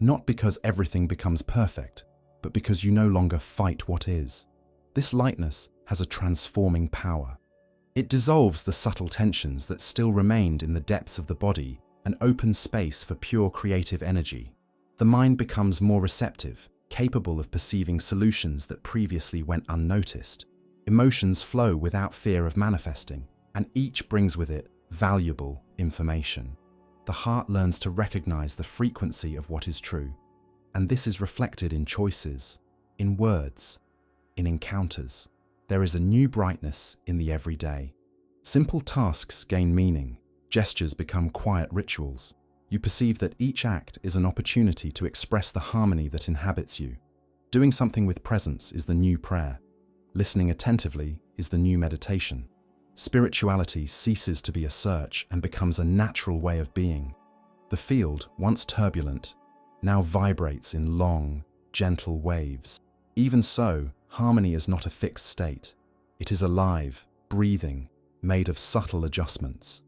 not because everything becomes perfect, but because you no longer fight what is. This lightness has a transforming power. It dissolves the subtle tensions that still remained in the depths of the body and opens space for pure creative energy. The mind becomes more receptive, capable of perceiving solutions that previously went unnoticed. Emotions flow without fear of manifesting, and each brings with it valuable information. The heart learns to recognize the frequency of what is true, and this is reflected in choices, in words, in encounters. There is a new brightness in the everyday. Simple tasks gain meaning. Gestures become quiet rituals. You perceive that each act is an opportunity to express the harmony that inhabits you. Doing something with presence is the new prayer. Listening attentively is the new meditation. Spirituality ceases to be a search and becomes a natural way of being. The field, once turbulent, now vibrates in long, gentle waves. Even so, harmony is not a fixed state. It is alive, breathing, made of subtle adjustments.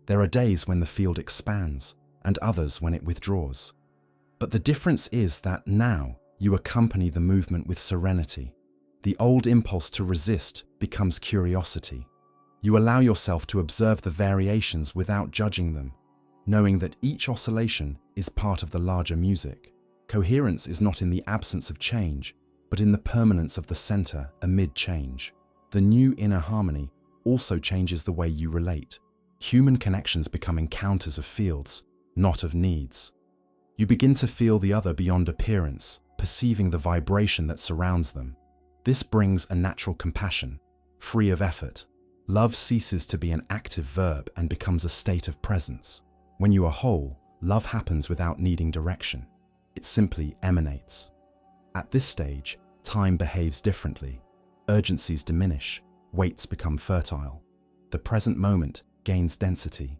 There are days when the field expands, and others when it withdraws. But the difference is that now you accompany the movement with serenity. The old impulse to resist becomes curiosity. You allow yourself to observe the variations without judging them, knowing that each oscillation is part of the larger music. Coherence is not in the absence of change, but in the permanence of the center amid change. The new inner harmony also changes the way you relate. Human connections become encounters of fields, not of needs. You begin to feel the other beyond appearance, perceiving the vibration that surrounds them. This brings a natural compassion, free of effort. Love ceases to be an active verb and becomes a state of presence. When you are whole, love happens without needing direction. It simply emanates. At this stage, time behaves differently. Urgencies diminish, weights become fertile. The present moment gains density.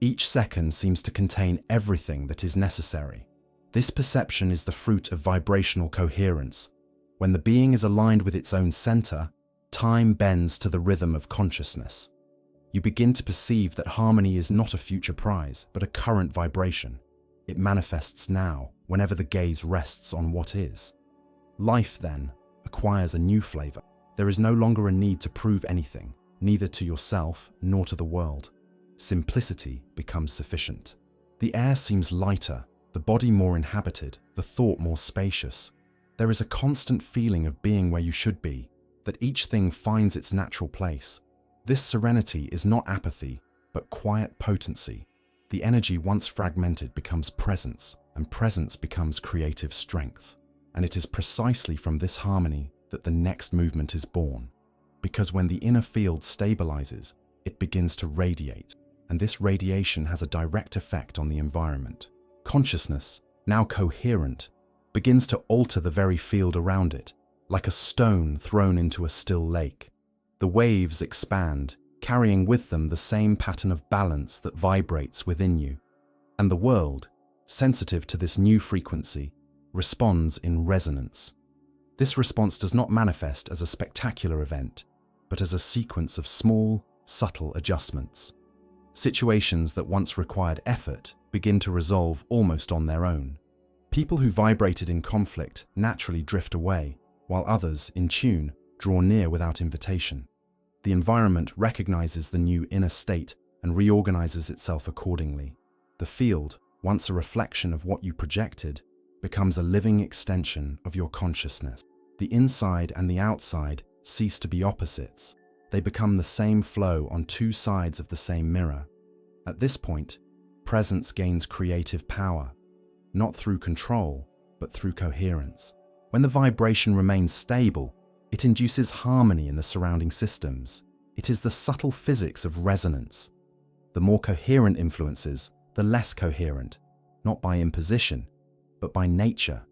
Each second seems to contain everything that is necessary. This perception is the fruit of vibrational coherence. When the being is aligned with its own center, time bends to the rhythm of consciousness. You begin to perceive that harmony is not a future prize, but a current vibration. It manifests now, whenever the gaze rests on what is. Life, then, acquires a new flavor. There is no longer a need to prove anything, neither to yourself nor to the world. Simplicity becomes sufficient. The air seems lighter, the body more inhabited, the thought more spacious. There is a constant feeling of being where you should be, that each thing finds its natural place. This serenity is not apathy, but quiet potency. The energy once fragmented becomes presence, and presence becomes creative strength. And it is precisely from this harmony that the next movement is born. Because when the inner field stabilizes, it begins to radiate, and this radiation has a direct effect on the environment. Consciousness, now coherent, begins to alter the very field around it, like a stone thrown into a still lake. The waves expand, carrying with them the same pattern of balance that vibrates within you. And the world, sensitive to this new frequency, responds in resonance. This response does not manifest as a spectacular event, but as a sequence of small, subtle adjustments. Situations that once required effort begin to resolve almost on their own. People who vibrated in conflict naturally drift away, while others, in tune, draw near without invitation. The environment recognizes the new inner state and reorganizes itself accordingly. The field, once a reflection of what you projected, becomes a living extension of your consciousness. The inside and the outside cease to be opposites. They become the same flow on two sides of the same mirror. At this point, presence gains creative power, not through control, but through coherence. When the vibration remains stable, it induces harmony in the surrounding systems. It is the subtle physics of resonance. The more coherent influences, the less coherent, not by imposition, but by nature.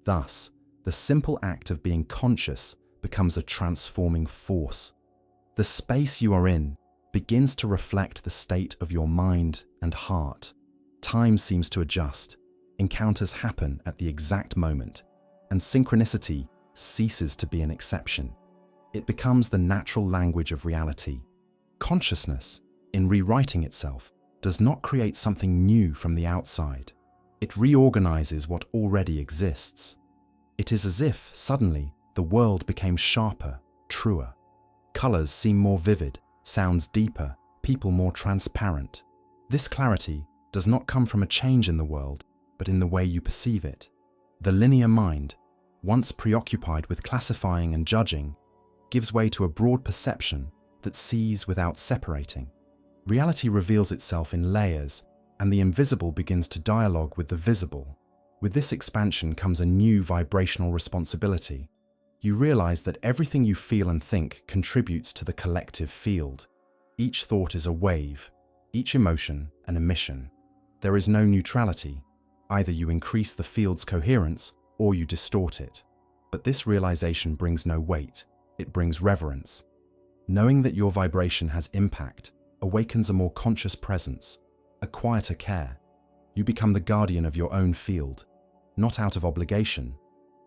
Thus, the simple act of being conscious becomes a transforming force. The space you are in begins to reflect the state of your mind and heart. Time seems to adjust, encounters happen at the exact moment, and synchronicity ceases to be an exception. It becomes the natural language of reality. Consciousness, in rewriting itself, does not create something new from the outside. It reorganizes what already exists. It is as if, suddenly, the world became sharper, truer. Colors seem more vivid, sounds deeper, people more transparent. This clarity does not come from a change in the world, but in the way you perceive it. The linear mind, once preoccupied with classifying and judging, gives way to a broad perception that sees without separating. Reality reveals itself in layers, and the invisible begins to dialogue with the visible. With this expansion comes a new vibrational responsibility. You realize that everything you feel and think contributes to the collective field. Each thought is a wave, each emotion an emission. There is no neutrality. Either you increase the field's coherence or you distort it. But this realization brings no weight, it brings reverence. Knowing that your vibration has impact awakens a more conscious presence, a quieter care. You become the guardian of your own field, not out of obligation,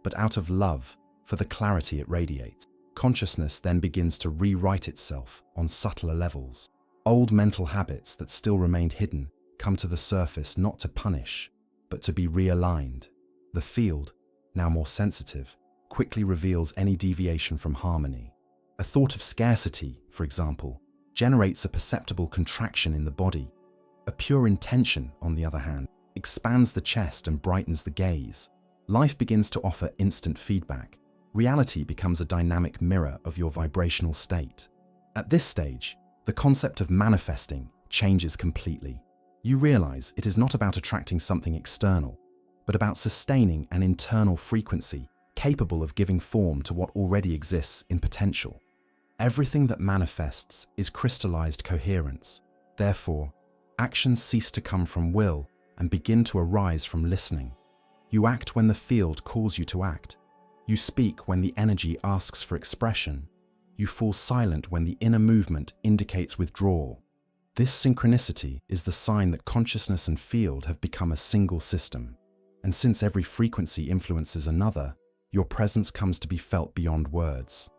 but out of love for the clarity it radiates. Consciousness then begins to rewrite itself on subtler levels. Old mental habits that still remained hidden come to the surface not to punish, but to be realigned. The field, now more sensitive, quickly reveals any deviation from harmony. A thought of scarcity, for example, generates a perceptible contraction in the body. A pure intention, on the other hand, expands the chest and brightens the gaze. Life begins to offer instant feedback. Reality becomes a dynamic mirror of your vibrational state. At this stage, the concept of manifesting changes completely. You realize it is not about attracting something external, but about sustaining an internal frequency capable of giving form to what already exists in potential. Everything that manifests is crystallized coherence. Therefore, actions cease to come from will and begin to arise from listening. You act when the field calls you to act. You speak when the energy asks for expression. You fall silent when the inner movement indicates withdrawal. This synchronicity is the sign that consciousness and field have become a single system. And since every frequency influences another, your presence comes to be felt beyond words.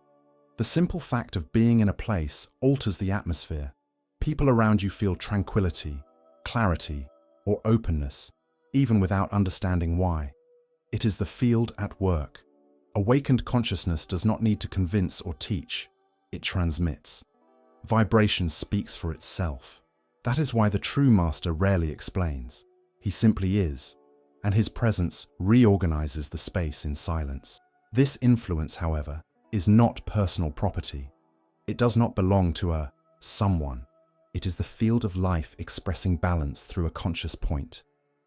The simple fact of being in a place alters the atmosphere. People around you feel tranquility, clarity, or openness, even without understanding why. It is the field at work. Awakened consciousness does not need to convince or teach. It transmits. Vibration speaks for itself. That is why the true master rarely explains. He simply is, and his presence reorganizes the space in silence. This influence, however, is not personal property. It does not belong to a someone. It is the field of life expressing balance through a conscious point.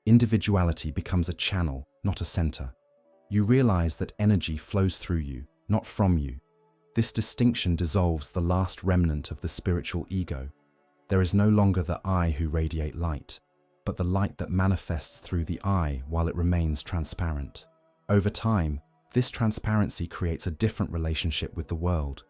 Individuality becomes a channel, not a center. You realize that energy flows through you, not from you. This distinction dissolves the last remnant of the spiritual ego. There is no longer the I who radiate light, but the light that manifests through the I while it remains transparent. Over time, this transparency creates a different relationship with the world.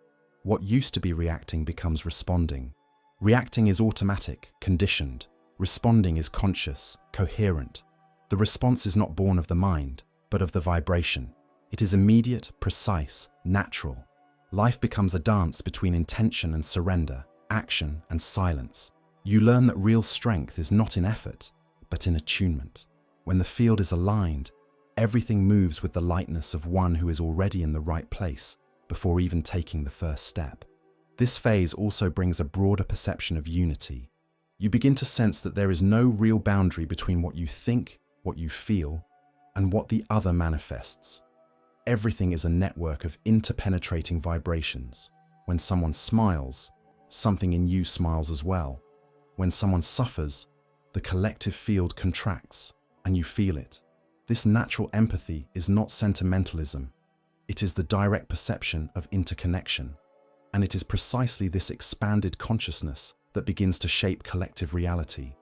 What used to be reacting becomes responding. Reacting is automatic, conditioned. Responding is conscious, coherent. The response is not born of the mind, but of the vibration. It is immediate, precise, natural. Life becomes a dance between intention and surrender, action and silence. You learn that real strength is not in effort, but in attunement. When the field is aligned, everything moves with the lightness of one who is already in the right place before even taking the first step. This phase also brings a broader perception of unity. You begin to sense that there is no real boundary between what you think, what you feel, and what the other manifests. Everything is a network of interpenetrating vibrations. When someone smiles, something in you smiles as well. When someone suffers, the collective field contracts, and you feel it. This natural empathy is not sentimentalism. It is the direct perception of interconnection. And it is precisely this expanded consciousness that begins to shape collective reality.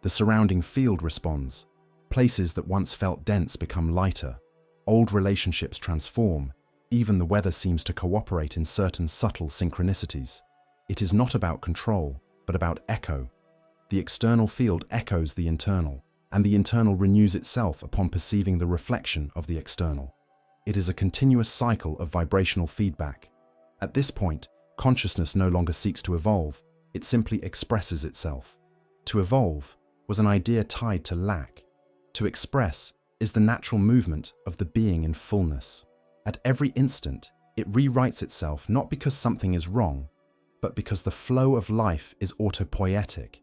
The surrounding field responds. Places that once felt dense become lighter. Old relationships transform. Even the weather seems to cooperate in certain subtle synchronicities. It is not about control, but about echo. The external field echoes the internal, and the internal renews itself upon perceiving the reflection of the external. It is a continuous cycle of vibrational feedback. At this point, consciousness no longer seeks to evolve, it simply expresses itself. To evolve was an idea tied to lack. To express is the natural movement of the being in fullness. At every instant, it rewrites itself not because something is wrong, but because the flow of life is autopoietic.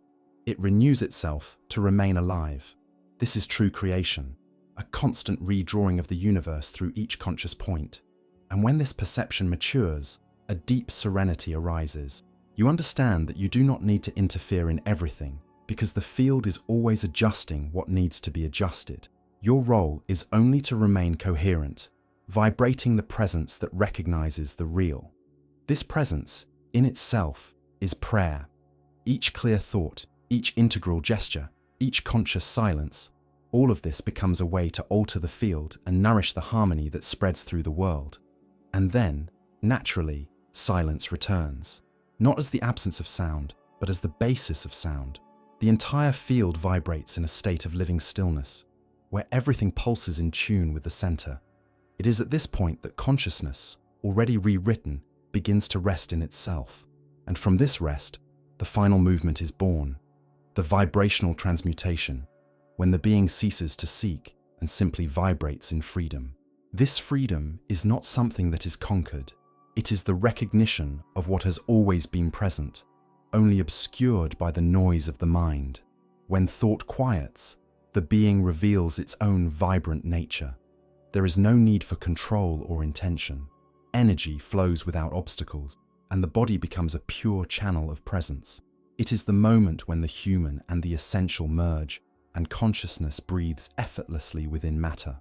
It renews itself to remain alive. This is true creation, a constant redrawing of the universe through each conscious point. And when this perception matures, a deep serenity arises. You understand that you do not need to interfere in everything, because the field is always adjusting what needs to be adjusted. Your role is only to remain coherent, vibrating the presence that recognizes the real. This presence, in itself, is prayer. Each clear thought, each integral gesture, each conscious silence, all of this becomes a way to alter the field and nourish the harmony that spreads through the world. And then, naturally, silence returns. Not as the absence of sound, but as the basis of sound. The entire field vibrates in a state of living stillness, where everything pulses in tune with the center. It is at this point that consciousness, already rewritten, begins to rest in itself. And from this rest, the final movement is born. The vibrational transmutation, when the being ceases to seek and simply vibrates in freedom. This freedom is not something that is conquered. It is the recognition of what has always been present, only obscured by the noise of the mind. When thought quiets, the being reveals its own vibrant nature. There is no need for control or intention. Energy flows without obstacles, and the body becomes a pure channel of presence. It is the moment when the human and the essential merge, and consciousness breathes effortlessly within matter.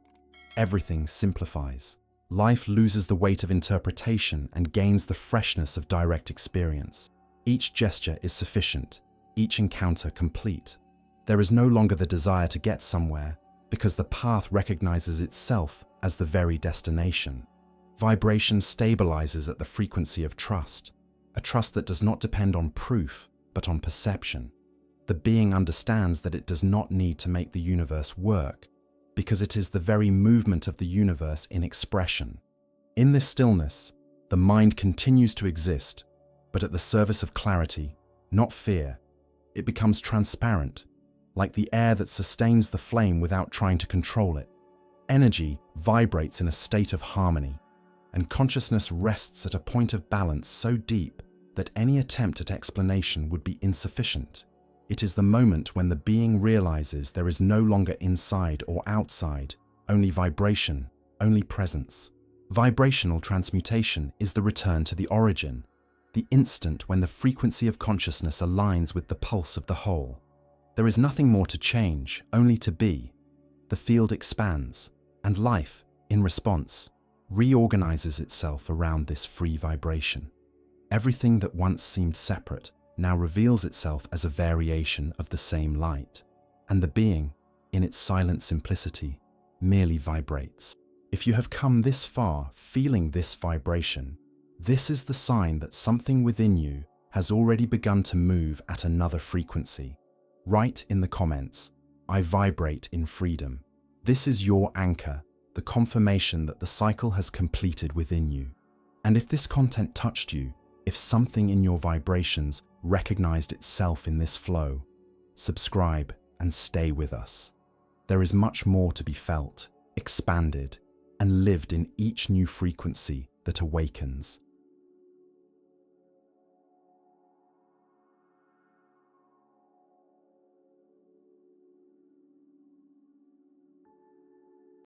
Everything simplifies. Life loses the weight of interpretation and gains the freshness of direct experience. Each gesture is sufficient, each encounter complete. There is no longer the desire to get somewhere, because the path recognizes itself as the very destination. Vibration stabilizes at the frequency of trust, a trust that does not depend on proof, but on perception. The being understands that it does not need to make the universe work, because it is the very movement of the universe in expression. In this stillness, the mind continues to exist, but at the service of clarity, not fear. It becomes transparent, like the air that sustains the flame without trying to control it. Energy vibrates in a state of harmony, and consciousness rests at a point of balance so deep that any attempt at explanation would be insufficient. It is the moment when the being realizes there is no longer inside or outside, only vibration, only presence. Vibrational transmutation is the return to the origin, the instant when the frequency of consciousness aligns with the pulse of the whole. There is nothing more to change, only to be. The field expands, and life, in response, reorganizes itself around this free vibration. Everything that once seemed separate now reveals itself as a variation of the same light, and the being, in its silent simplicity, merely vibrates. If you have come this far feeling this vibration, this is the sign that something within you has already begun to move at another frequency. Write in the comments, "I vibrate in freedom." This is your anchor, the confirmation that the cycle has completed within you. And if this content touched you, if something in your vibrations recognized itself in this flow, subscribe and stay with us. There is much more to be felt, expanded, and lived in each new frequency that awakens.